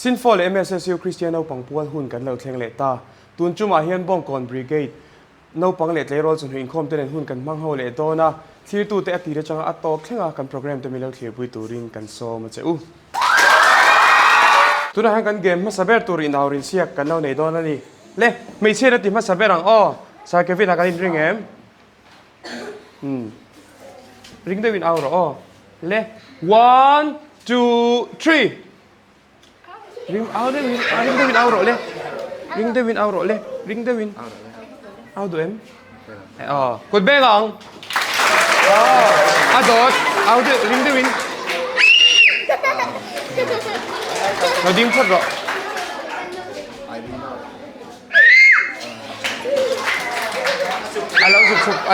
สินฟอลMSSU คริสเตียนเอาปังปวดหุ่นกันเราเทงเลตาตุนจุมาเฮียนบ้องก่อนบริเกตเอาปังเลตเลยรอจนหินคอมเตนหุ่นกันมังเฮาเลโตนะที่ตูเตอตีเรจังอัตโตเข่งอากันโปรแกรมจะมีเราเขียนปุยตูริงกันโซมาเจ้าตุนหันกันเกมมาสเปร์ตูรินเอารินเซียกันเอาในโดนนี่เล่ไม่เชื่อที่มาสเปร์รังอ้อสายเกฟินอากันริงเอ็มริงได้วินเอาหรอเล่ one two three ริงเอาได้วินริงได้วินเอาหรอเล่ริงได้วินเอาหรอเล่ริงได้วินเอาดูเอ็มกดเบงอ่ะโดดเอาดูริงได้วินเราดิ้งพอดหรอ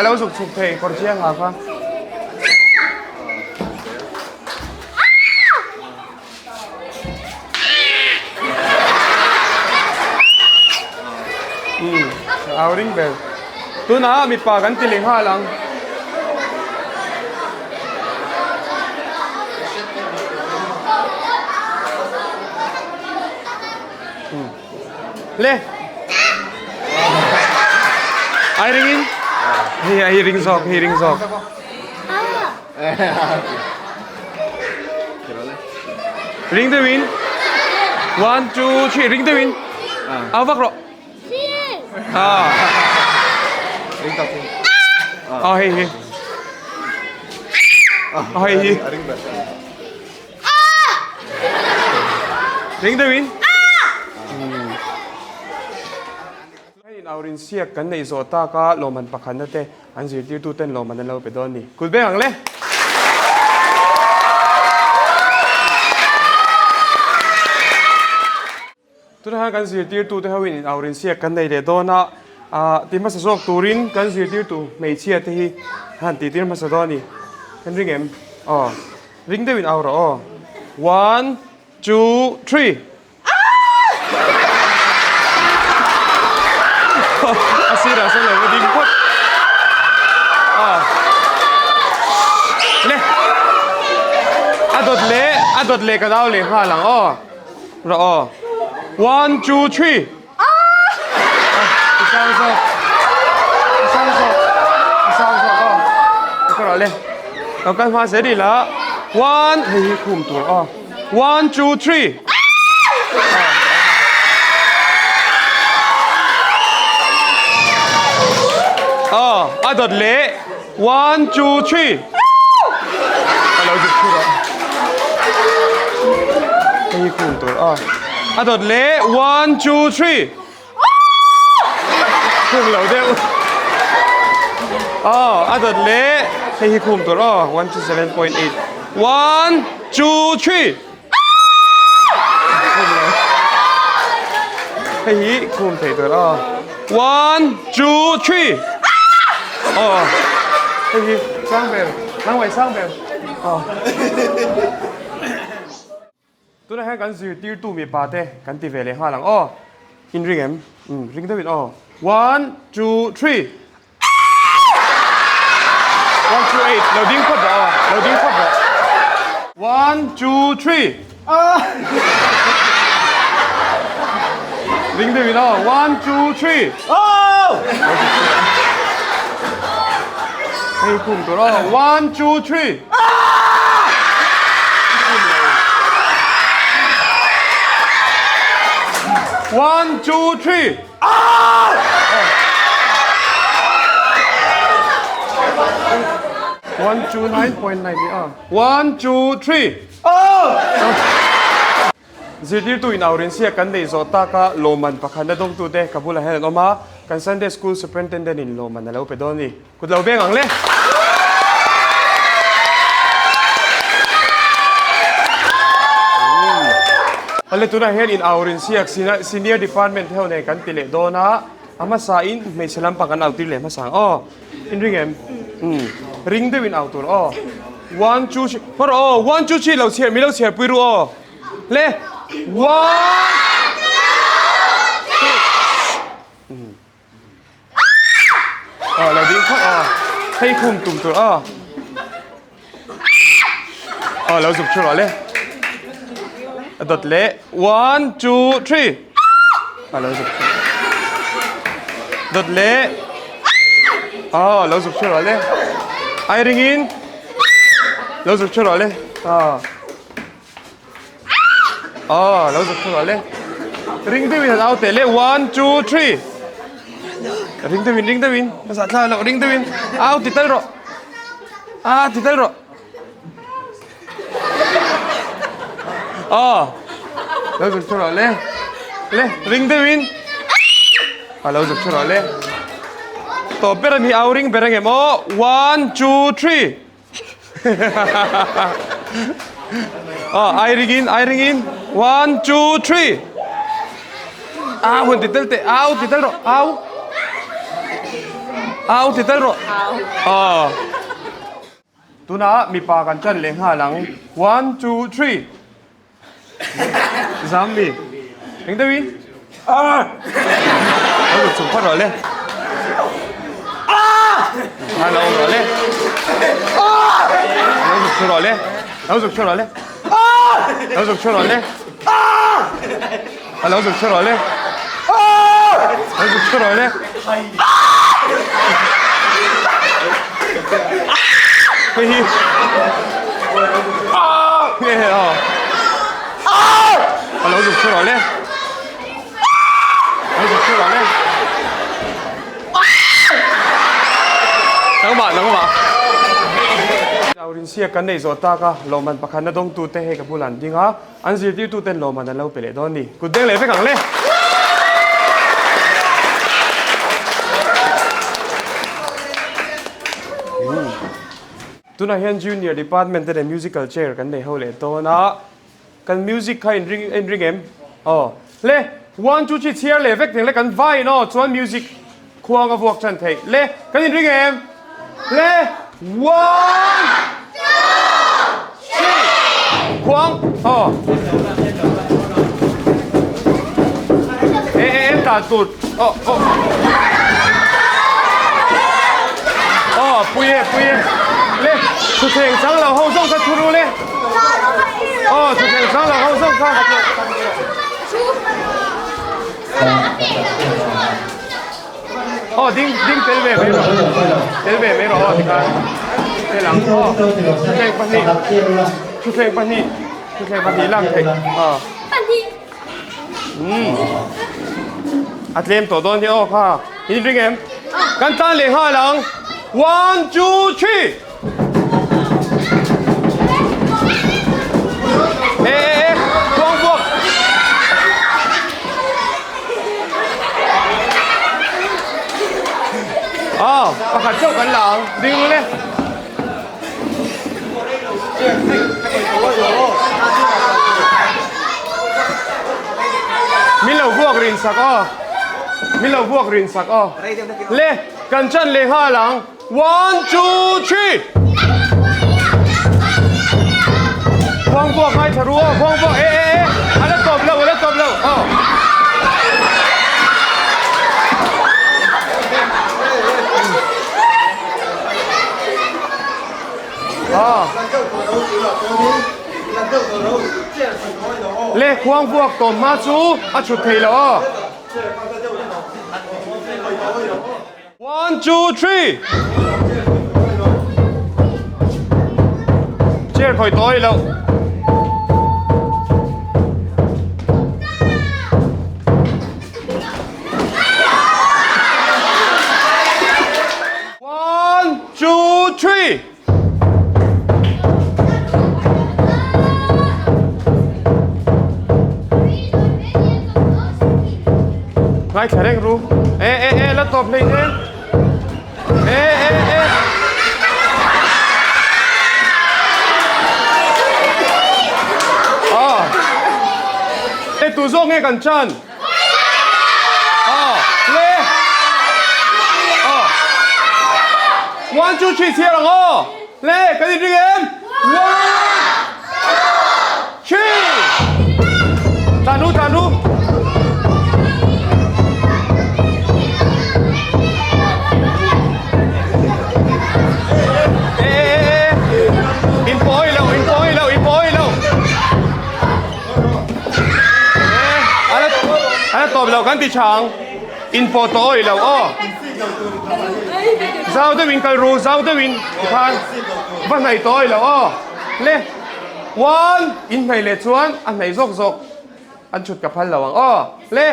เราสุกเพย์คนเชียงหาฟ้าเอาริงเบลตัวน้ามีปากันติลิงห้าหลังเล่ไอริงอินไอริงซอกริงเดวิน one two three ริงเดวินเอาฟักหรอริงตัดทิ้งเฮ้ยริงเดวินเอารินเสียกันในโซตาก็โลมันปักขันนั่นเองอันสิ่งที่ตู้เต้นโลมันนั่นเราไปโดนนี่คุณเบ้งเลยทุกท่านกันสิ่งที่ตู้เต้นเขาวินเอารินเสียกันในเดโดนะที่มาสะสกตูรินกันสิ่งที่ตู้ไม่เชียที่ฮันที่มาสะโดนนี่กันริงเอ็มริงเดวินเอาหรอ one two three asira sa loob din po le adot le ka daw le ha lang ro 1 2 3isang so ko ro le ka kan ma se di la 1 hi kum tu 1 2 3ดดเละone two three เราจะพูดอ่ะไม่คุ้มตัวดดเละ one two three คุ้มเราเดียวดดเละให้คุ้มตัว127.8 one two three คุ้มเราให้คุ้มเถิดตัวone two threeเฮ้ยสร้างเบลนั่งไว้สร้างเบลตัวนั้นให้กันสื่อตีตู้มีปาเต้กันตีเวลห้าหลังอินริงเอ็มริงเดวิดone two three 1 2 8เราดิ้งพอดone two three ริงเดวิดone two three ให้คุ้มตัวone two three 1 2 3 129.9 1 2 3สิที่ตัวอินเอาเรียนเสียกันในโซตาก็โลมันประคันได้ตรงตัวเด็กกับผู้ละเห็นออกมากัน Sunday School Superintendent อินโลมันนั่นแล้วไปโดนนี่คุณเราเบ่งอังเลยอะไรตัวนั้นเห็นอินเอาเรียนเสียก Senior Department เท่าในกันติเลโดนะอามาสาอินไม่ฉลามปักกันเอาติเลมาสั่งอินริงเอ็มริงได้วินเอาตัวone two three เพราะone two three เราเชียร์มีเราเชียร์ไปรู้เล่ one เราดิ้งพอให้คุมตุ่มตัวเราสุกชัวร์เลย ดดเละ one two three เราสุกดดเละเราสุกเชื่อเลยไอริงอินเราสุกเชื่อเลยเราสุกเชื่อเลยริงเดวินเอาเตะเละ one two three ริงเดวินภาษาไทยเราริงเดวินเอาติดตลอดติดตลอดเราสุกเชื่อเลยริงเดวินเราสุกเชื่อเลยต่อไปเรามีเอาริงไปยังไงมั้ง one two three ไอริงอิน one two three หุ่นติดเตะติดตลอดติดตลอดตัวน่ะมีปากันจันเลยห้าหลัง one two three สามมีริงเดวินเราสุกพัดเลยเราเลยเราสุกชั่วเลยเราสุกชั่วเลยเราสุกชั่วเลยเราสุกชั่วเลยเราสุกชั่วเลยเฮ้ยเราสุกชั่วเลยเราสุกชั่วเลยนังมาเราเรียนเสียกันในโซตากะโลมันประคันนั่งตูเตะให้กับผู้หลานจริงฮะอันสิที่ตูเต้นโลมันนั่นเราไปเลยตอนนี้กูเด้งเลยไปขังเลยตัวนั้นเห็น Junior Department แต่ Musical Chair กันในเขาเลยตัวน่ะกัน Music ใครริงเอ็มเล่ one two three เชียร์เลยเวกถึงเลยกันไฟเนาะส่วน Music ควงกับพวกฉันเทเล่กันริงเอ็มเล่ one two three ควงตัดตุดปุยเล่สุดเทงสังเราห้องส่งกันทุรุเล่สุดเทงสังเราห้องส่งกันดิ้งเตลเบไม่รอที่การเตลังชุดเทงปันนี่ล่างเทงอัดเล่มตัวโดนที่ค่ะยินดีเกมกันตั้งเลยห้าหลัง one two three ควงพวกประคัดเจ้ากันหลังดึงเลยมิลพวกรินสักเล่กันจันเลยห้าหลัง one two three พวงพวกให้ทะลุพวงพวกแล้วตบเร็วเล่ควงพวกตบมาจูชุดเทลone two three เจ้าคอยต่อยแล้วone two three ไงแข็งรู้แล้วตบเลยตัวโซ่เงี้ยกันจันเล่ one two three เชียร์หลังเล่กันดีเกม one three ตานูอินโฟยแล้ว อันนั้นตบเรากันติช่างอินโฟโต้เราอ้อเจ้าตัววินกันรู้เจ้าตัววินทานบ้านไหนโต้เราอ้อเล่วันอินไหนเล่ชวนอันไหนซกอันชุดกับพันเราอ้อเล่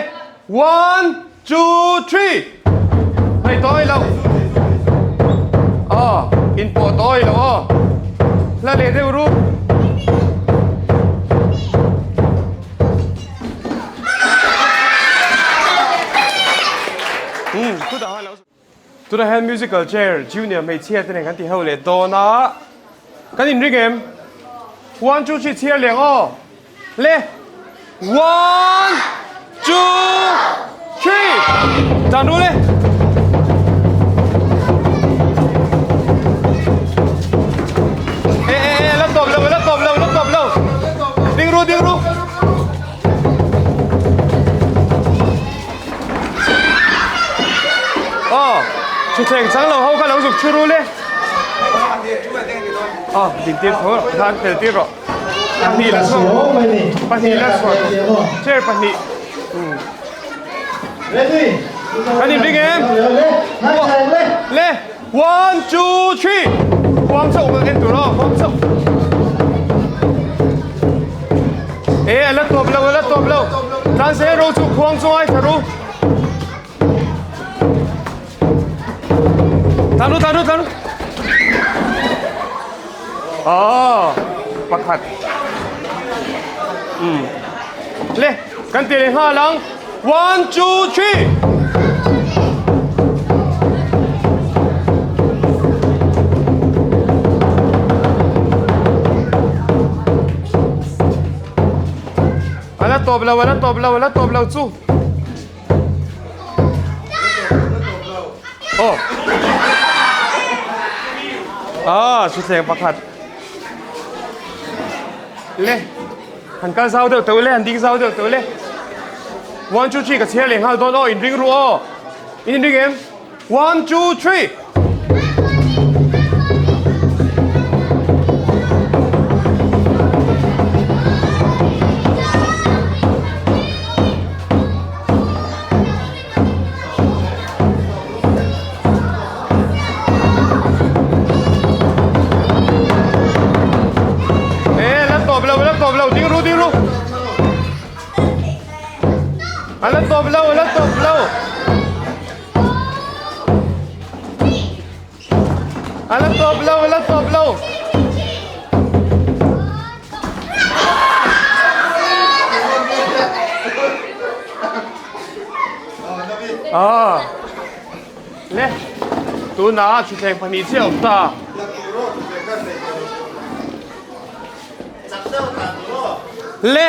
one two three ไหนโต้เราอ้ออินโฟโต้เราอ้อแล้วเล่เร็วรู้ตัวนั้น musical chair junior ไม่เชียร์ตัวไหนกันที่เขาเลยโดนะกันอินริเกม one two three เชียร์เลี้ยงอ้อเล่ one two three จานดูเลยแล้วตบเราดิ้งรู้อ๋อชุดแข่งสังเราเขากันเราสุกชูรู้เลยอ๋อดิ้งตีเขาทางเตะตีหรอปันนี่ละส่วนเชื่อปันนี่ปันนี่ดิ้งเองเล่ one two three ความสุขมันเอ็นตัวเราความสุขแล้วตบเราทางเซโรสุขความสุขไอ้ทารุทารุอ๋อปักขัดเล่กันเตะห้าหลัง one two three แล้วตบเราสู้โอ้ชุดแสงประคัดเล่หันกันเศร้าเดี๋ยวตัวเล่หันดิ้งเศร้าเดี๋ยวตัวเล่one two three กับเชียร์เลี้ยงห้าโดนอินริงรัวอินริงเกม one two threeเราดิ้งรู้แล้วตบเราเล่ตัวน่าชุดแข่งพันนี้เชี่ยวตาเล่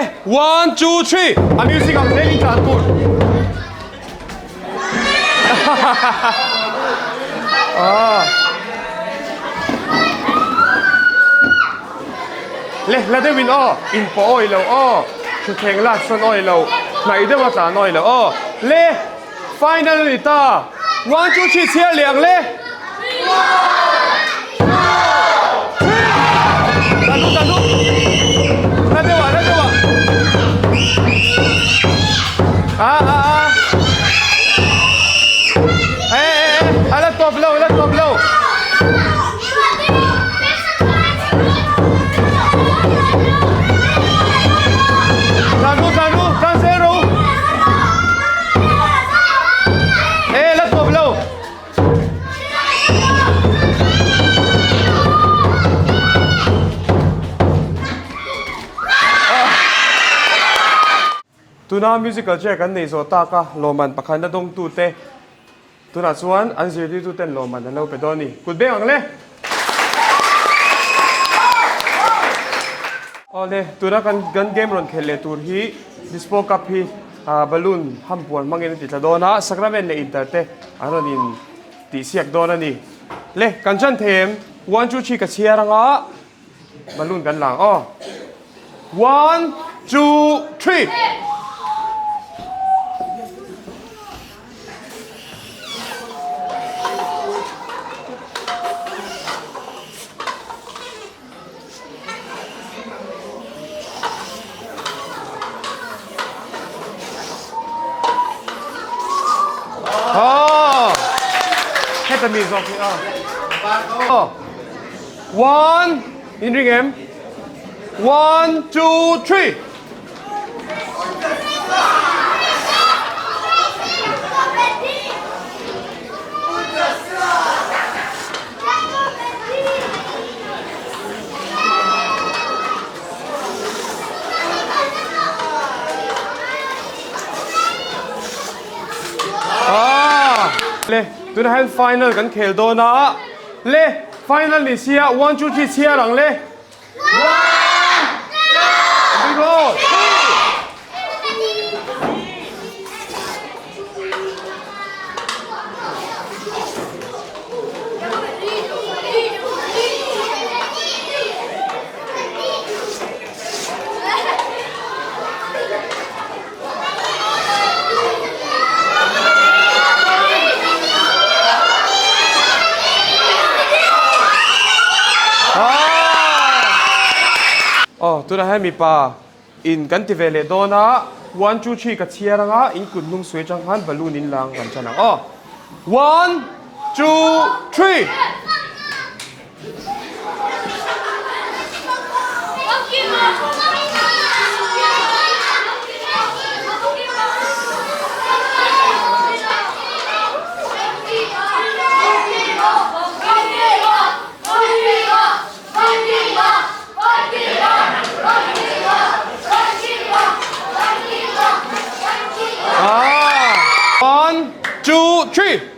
one two three อามิวสิกกับเล่ลิจานตูนเล่แล้วได้วินอินโฟอ้อยเราชุดแข่งลาดส่วนอ้อยเราไหนได้มาจานอ้อยเราเล่ final ลิตา one two three เชียร์เลี้ยงเล่ตันดูนั่นเดี๋ยวแล้วตบเราทางเซโรแล้วตบเราตัวน้ามิวสิกเจกันในโซตากะโรมันประคันดงตูเตตัวน่าส่วนอันเสียที่ตูเต้นโรมันนั่นเราไปโดนนี่กุดเบ้งเลยเลยตัวนั้นกันเกมรอนเคลเลตัวที่ดิสโพกับพี่บอลลูนฮัมปวนมังเงินติดโดนะสักระเวนในอินเตอร์เตอันนี้ตีเสียกโดนนี่เลยกันจันเทมวันจูชีกับเชียร์งะบอลลูนกันหลังone two three Vietnamese okay oh 1 in ring em 1 2 3 le tu na hand final kan khel do na le final ni sia 1 2 3 sia lang le 1 2 oh tu na hai mi pa in kan ti vele do na 1 2 3 ka chia ranga in kun nung sui chang han balloon in lang kan chana oh 1 2 3 1 2 3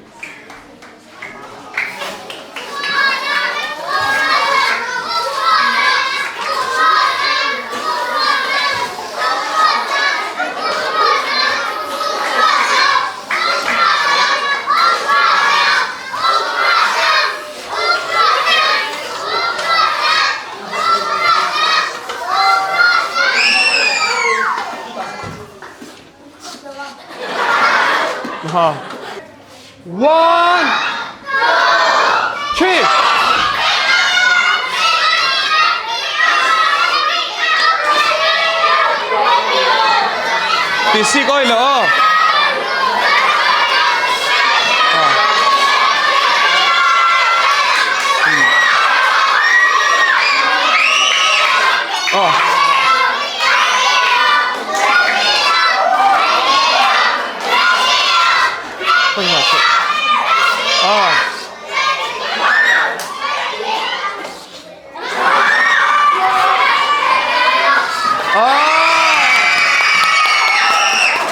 1 3 thì si coi lỡ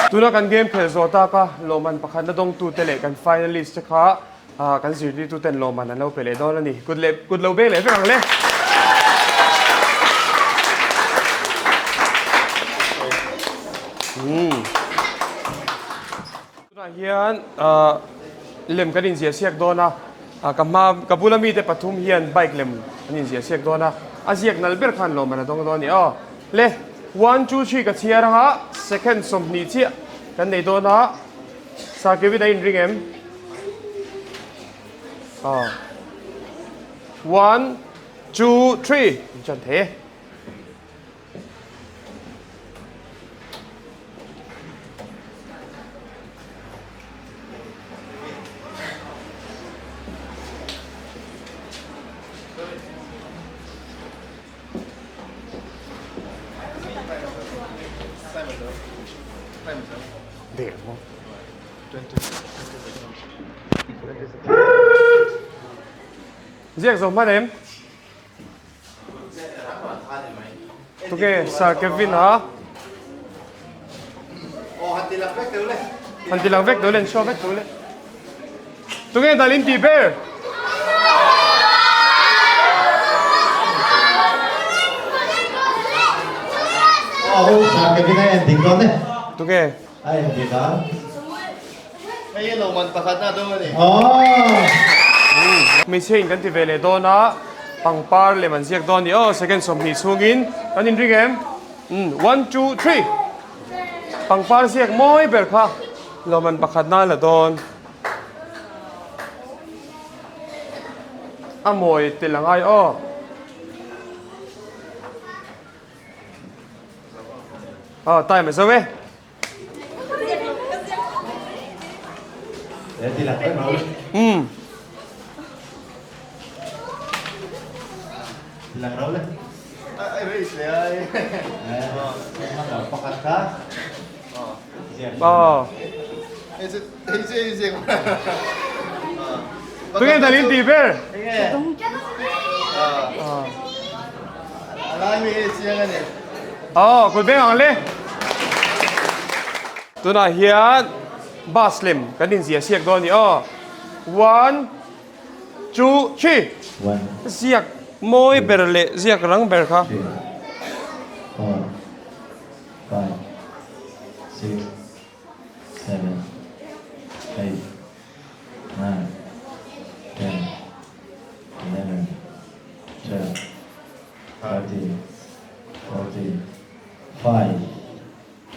tu na kan game khel zota ka loman pakhat na dong tu tele kan finalist kha kan zirti tu ten loman na lo pele don ani good lo be le ferang le tu na hian lem kan in zia siak dona kama kabulami te pathum hian bike lem kan in zia siak dona aziak nal ber khan loman na dong don ni le 1 2 3 ka chia ranga second som ni chi kan nei do na sa ke vi dai ring em 1 2 3 chan the để không riêng giống mắt em ok sa Kevin hả hắn ti lang vek tới lên show vek tới lên tôi nghe dalin ti bear sa Kevin ay ending ko ne. tôi nghe Ay, hindi ka? Ay, loman pakad na doon eh. mình xem cái thì về lại đó nó bằng par lên mình giết đó đi second som hi sungin anh in ring em 1 2 3 bằng par giết mỗi bel kha lo mình pakhat na là don amoy tilang ay tay mà sao vậy Hindi lang ka, no? Silang raw lang. Ay, race na yan. Pakat ka. Oh. Easy. Tungin dalin tiber. Sige. Alam mo, easy yan eh. Oh, kung bang ang le. Tu na hiyan baslim kanin siyak doon ni oh. 1 2 3 One, siyak moy berle siyak rang ber ka. 3, 4, 5, 6, 7, 8, 9, 10, 11, 12, 13, 14, 5,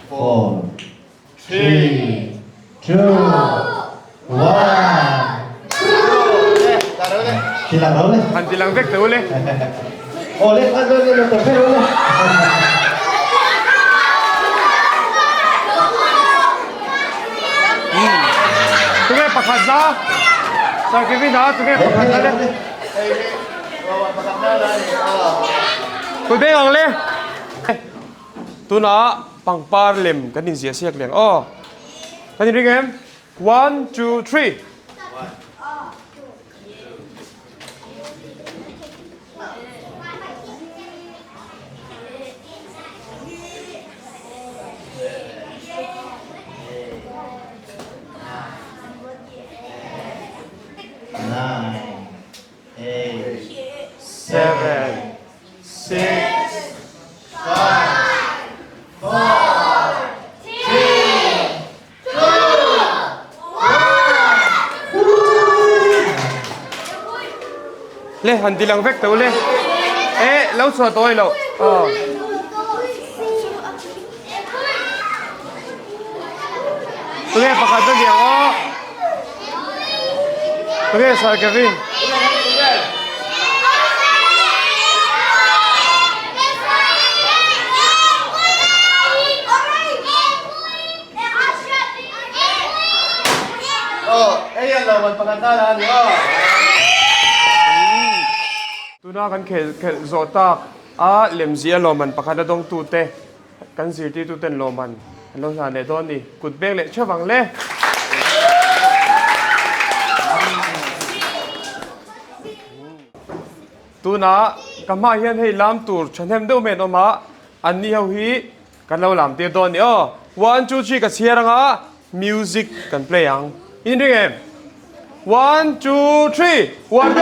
4, 3, 2, 1. Tara ulit. Silang raw lang. Anti lang vek uli. Ulit, ulit, pero ulit. Tungin pakat na. Sa Kevin ha, tungin pakat na le. Pakat na lang. Kung bang ang le. Tu na pang parlim kanin siyak liang oh. Kanin ringem 1 2 3 9, 8, 7 6 Le, handi lang vek uli. Lau so toy lau. Oh. Tunggu pakat na dia oh. Tunggu sa Kevin. Oh, ayan naman, pakat na lang. Tuna kan ke zota lemzia loman pakada dong tute kan sirti tuten loman lo sa ne don ni kut bek le chawang le tuna kama hian hei lam tur chanem do men oma anni hau hi kan lo lam te don ni oh 1 2 3 ka chiaranga music kan play ang in ring em 1 2 3 1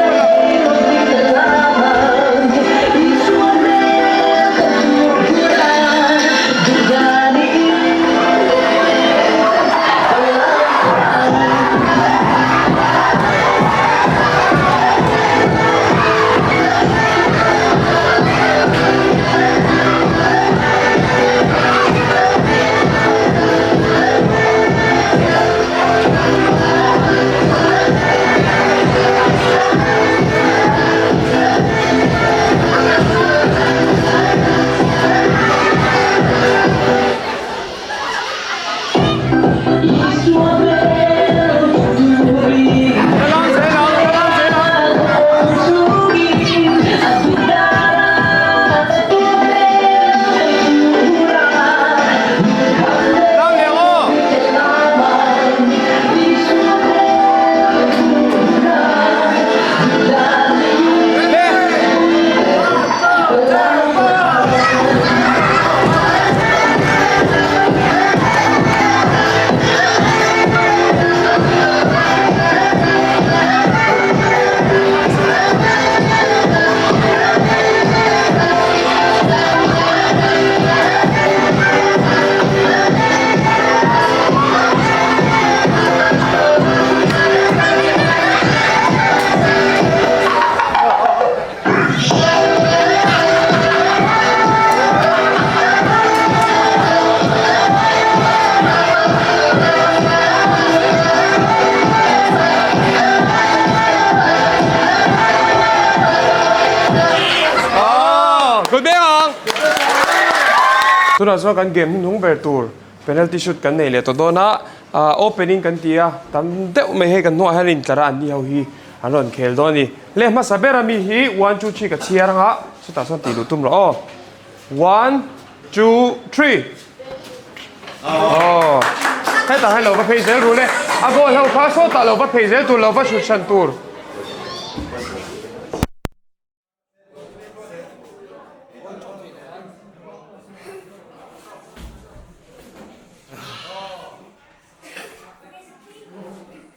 Tuna so kan game nung bertur penalty shoot kan nei le to dona opening kan tia tam de me he kan no harin tara ni hau hi anon khel doni le ma sabera mi hi 1 2 3 ka chiaranga สุดท้ายส่วนตีดูตุ้มเหรออ๋อ one two three อ๋อให้ตาให้เราไปเพย์เซลรู้เลยอ่ะก็เราพาโซ่ตาเราไปเพย์เซลตัวเราไปชุดชันตัว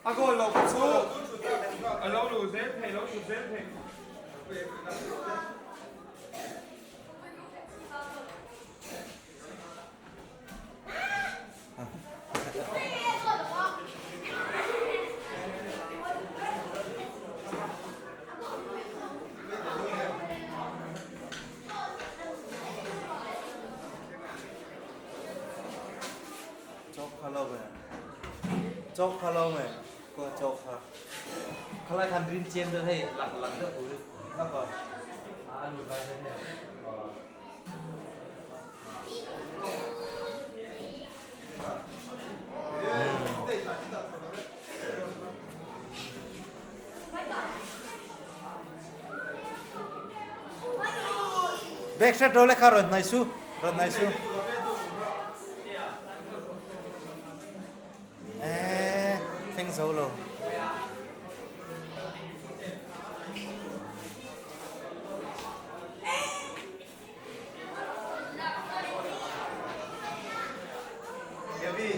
อ่ะก็เราไปสู้เราดูเซฟเพย์เราชุดเซฟเพย์ चौक खालो में चौक खालो में को चौक खा खाला खान ड्रीम चेम तो हैหลังก็ถูแล้วก็ดูไปเนี่ยแบ็กเซตโรเล่คารอนไนซูรอนไนซูthink solo Gabi,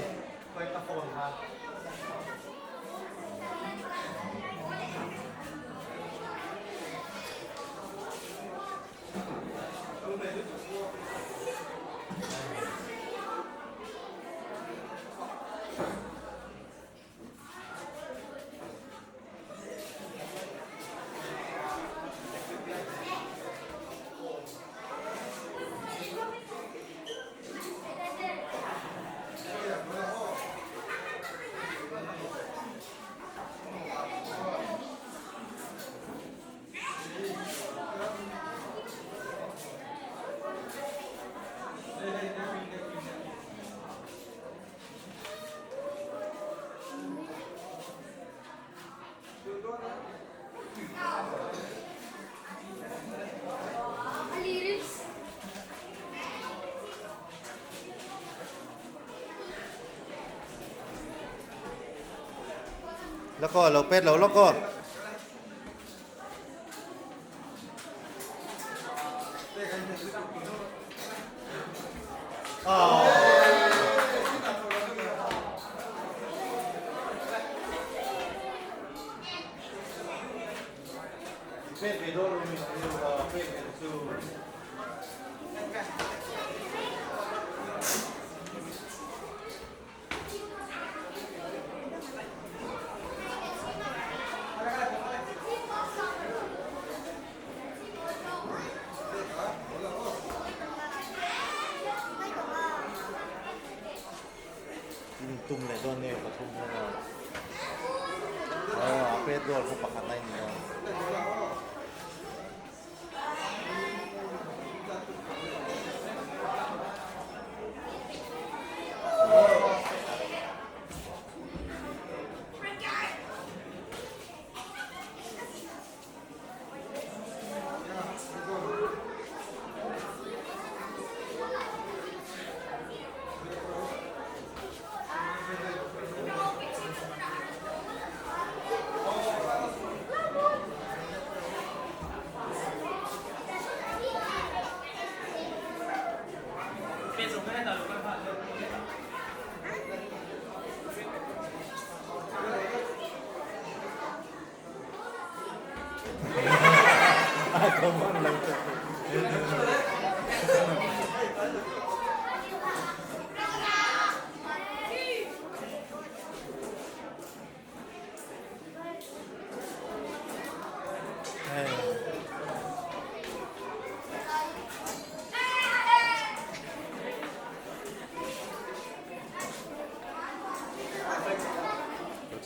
kaya ka phone ha.แล้วก็เราเป็ดแล้วก็เป็ดไปโดนลงมีเป็ดไปสู้ ตุ่มเลยโดนเนี่ยกระทุ่มเลยเป็ดโดนเขาปักขันในนี่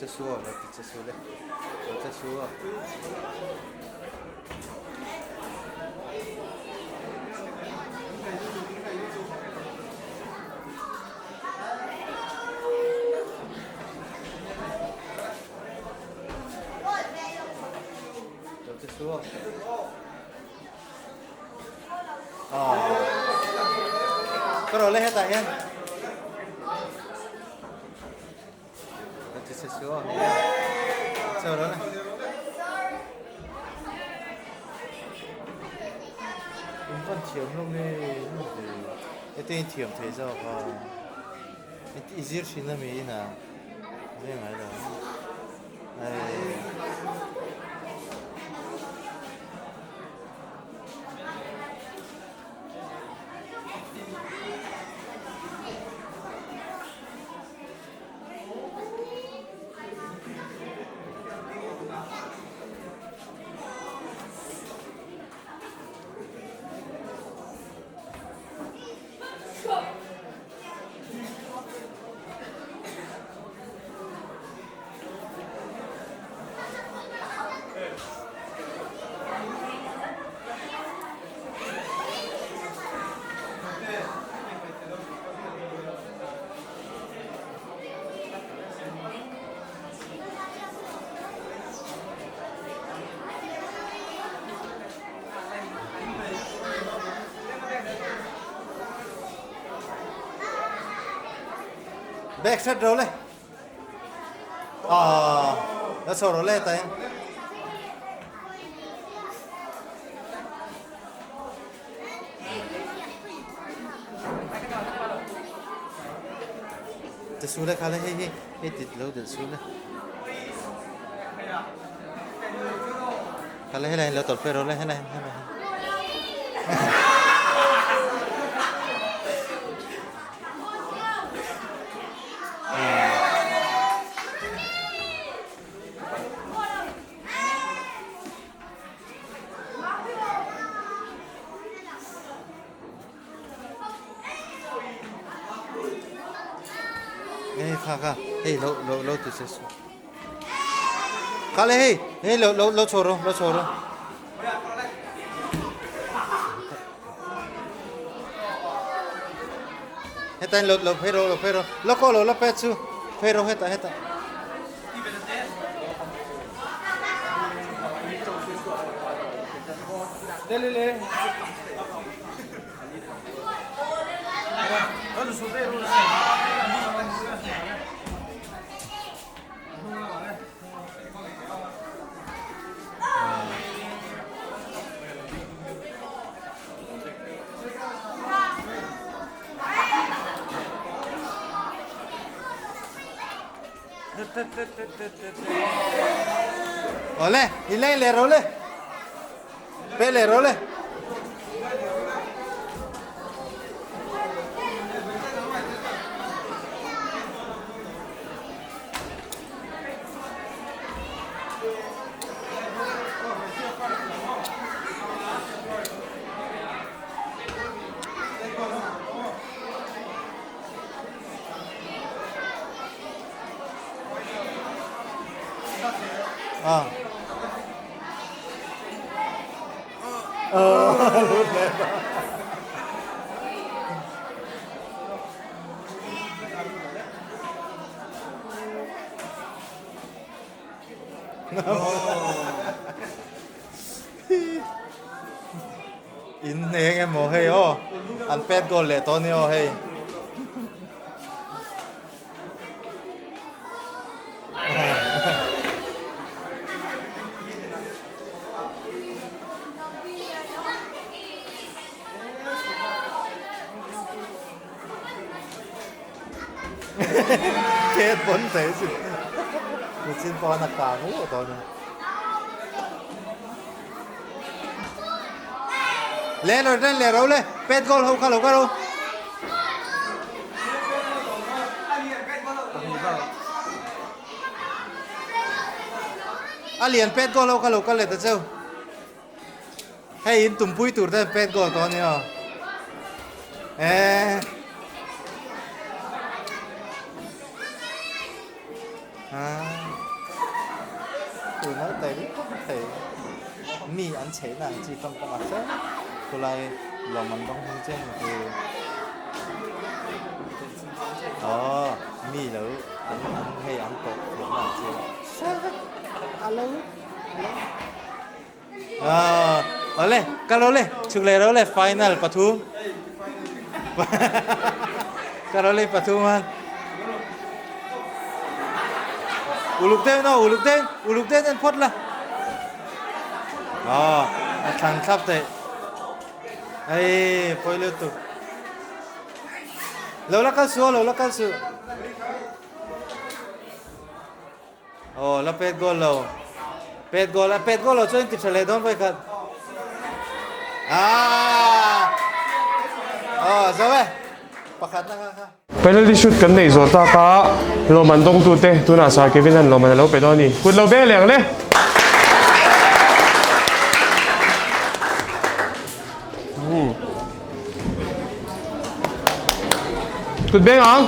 จะชัวร์เลยจะชัวร์เลยจะชัวร์จะชัวร์ có rồi lấy hết tại hen sẽ sửa sau đó này cũng con thiểm luôn đi cái tên thiểm thế sao và cái gì xin là mấy nè cái này là backstep rồi lên nó sổ rồi lên tay từ xuống đây khá là hay tịt lâu từ xuống đây khá là hay này lâu tụt phê rồi lên hay này khá hey lâu từ sẽ xuống khá là hey lâu choro hết tay lâu phê rồi lâu có lâu pet su phê rồi hết tay ले Olé, ile le role. Pele role. Lút lên. In em mồ hay ô, ăn pet goal lệ to nhiều hay. Kết bốn thế chứ. Mình xin con là cả ngũ của tôi này. Lên rồi lên lẻ đâu lên. Pet goal không khalo đâu. Liền pet goal không khalo cái lẻ tới đâu. Hay in tụm pui tụt ra pet goal to nhỉ. Tụi nó tới có thể mi ăn chế là chỉ không có mặt sớm tôi lại lòng mình đông hơn trên thì mi lỡ ăn hay ăn cột thì là gì alo ở lên cái đó lên chụp lên đó lên final pathu Caroline Patuman. Ulukten no, ulukten and pot lah. Oh, thằng sắp thế. Ai, poi tu. Lâu la kalsu. Oh, la pet goal lo. Pet goal lo cho anh tịch lại đón vậy cả. Ah. Oh, sao vậy? Pakat na ka. penalty shoot kan nei zota ka Loman dong tu te tu na sa Kevin han Loman lo pe do ni kut lo be leng le kut be ang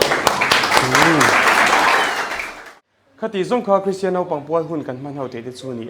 khati zong kha Cristiano pangpoi hun kan man hau te chu ni